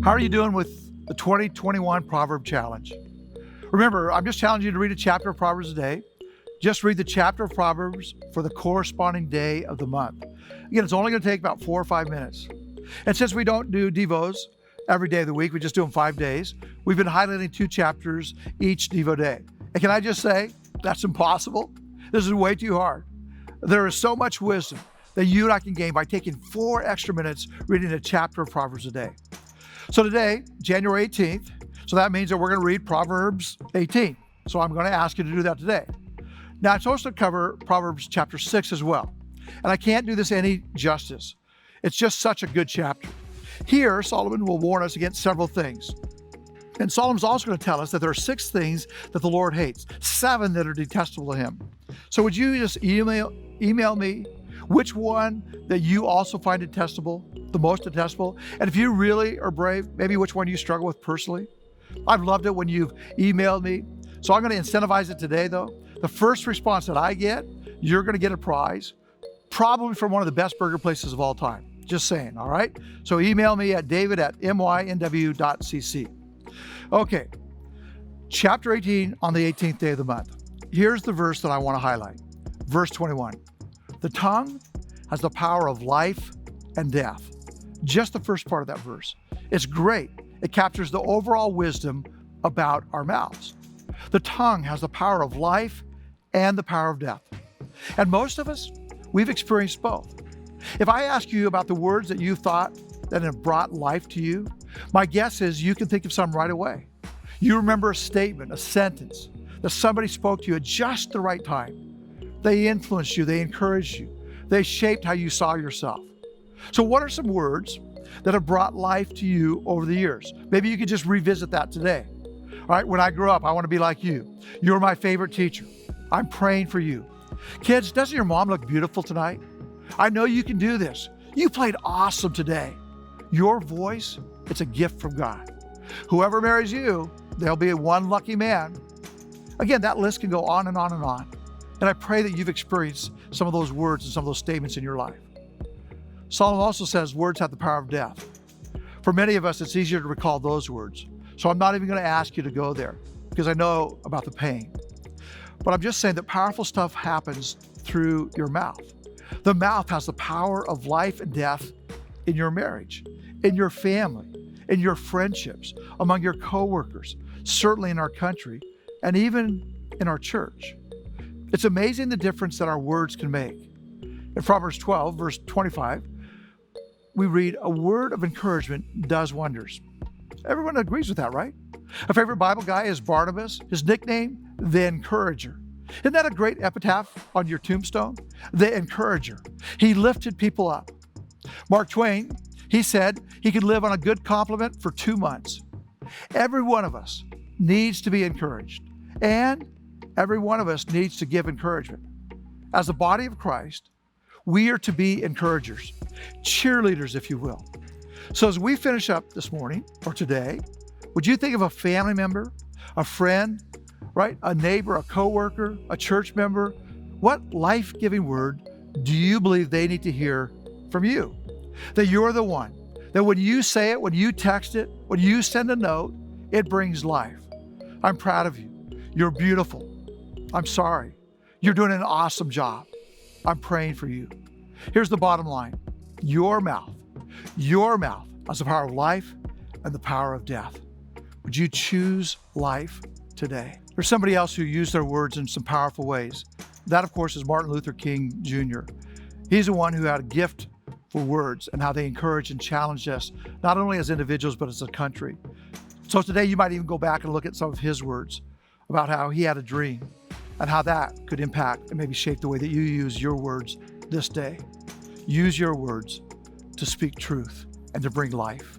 How are you doing with the 2021 Proverb Challenge? Remember, I'm just challenging you to read a chapter of Proverbs a day. Just read the chapter of Proverbs for the corresponding day of the month. Again, it's only going to take about 4 or 5 minutes. And since we don't do Devos every day of the week, we just do them 5 days, we've been highlighting 2 chapters each Devo day. And can I just say, that's impossible. This is way too hard. There is so much wisdom that you and I can gain by taking 4 extra minutes reading a chapter of Proverbs a day. So today, January 18th, so that means that we're going to read Proverbs 18. So I'm going to ask you to do that today. Now, I'm supposed to cover Proverbs chapter 6 as well. And I can't do this any justice. It's just such a good chapter. Here, Solomon will warn us against several things. And Solomon's also going to tell us that there are 6 things that the Lord hates, 7 that are detestable to him. So would you just email me which one that you also find detestable, the most detestable? And if you really are brave, maybe which one you struggle with personally. I've loved it when you've emailed me. So I'm going to incentivize it today, though. The first response that I get, you're going to get a prize, probably from one of the best burger places of all time. Just saying, all right? So email me at david@mynw.cc. Okay, chapter 18 on the 18th day of the month. Here's the verse that I want to highlight. Verse 21. The tongue has the power of life and death. Just the first part of that verse. It's great. It captures the overall wisdom about our mouths. The tongue has the power of life and the power of death. And most of us, we've experienced both. If I ask you about the words that you thought that have brought life to you, my guess is you can think of some right away. You remember a statement, a sentence that somebody spoke to you at just the right time. They influenced you, they encouraged you, they shaped how you saw yourself. So what are some words that have brought life to you over the years? Maybe you could just revisit that today. All right, when I grow up, I want to be like you. You're my favorite teacher. I'm praying for you. Kids, doesn't your mom look beautiful tonight? I know you can do this. You played awesome today. Your voice, it's a gift from God. Whoever marries you, there'll be one lucky man. Again, that list can go on and on and on. And I pray that you've experienced some of those words and some of those statements in your life. Solomon also says words have the power of death. For many of us, it's easier to recall those words. So I'm not even going to ask you to go there because I know about the pain. But I'm just saying that powerful stuff happens through your mouth. The mouth has the power of life and death in your marriage, in your family, in your friendships, among your coworkers, certainly in our country, and even in our church. It's amazing the difference that our words can make. In Proverbs 12, verse 25, we read, a word of encouragement does wonders. Everyone agrees with that, right? A favorite Bible guy is Barnabas, his nickname, the Encourager. Isn't that a great epitaph on your tombstone? The Encourager. He lifted people up. Mark Twain, he said he could live on a good compliment for 2 months. Every one of us needs to be encouraged, and every one of us needs to give encouragement. As the body of Christ, we are to be encouragers, cheerleaders, if you will. So as we finish up this morning or today, would you think of a family member, a friend, right? A neighbor, a coworker, a church member? What life-giving word do you believe they need to hear from you? That you're the one, that when you say it, when you text it, when you send a note, it brings life. I'm proud of you. You're beautiful. I'm sorry. You're doing an awesome job. I'm praying for you. Here's the bottom line. Your mouth has the power of life and the power of death. Would you choose life today? There's somebody else who used their words in some powerful ways. That, of course, is Martin Luther King Jr. He's the one who had a gift for words and how they encouraged and challenged us, not only as individuals, but as a country. So today you might even go back and look at some of his words about how he had a dream and how that could impact and maybe shape the way that you use your words this day. Use your words to speak truth and to bring life.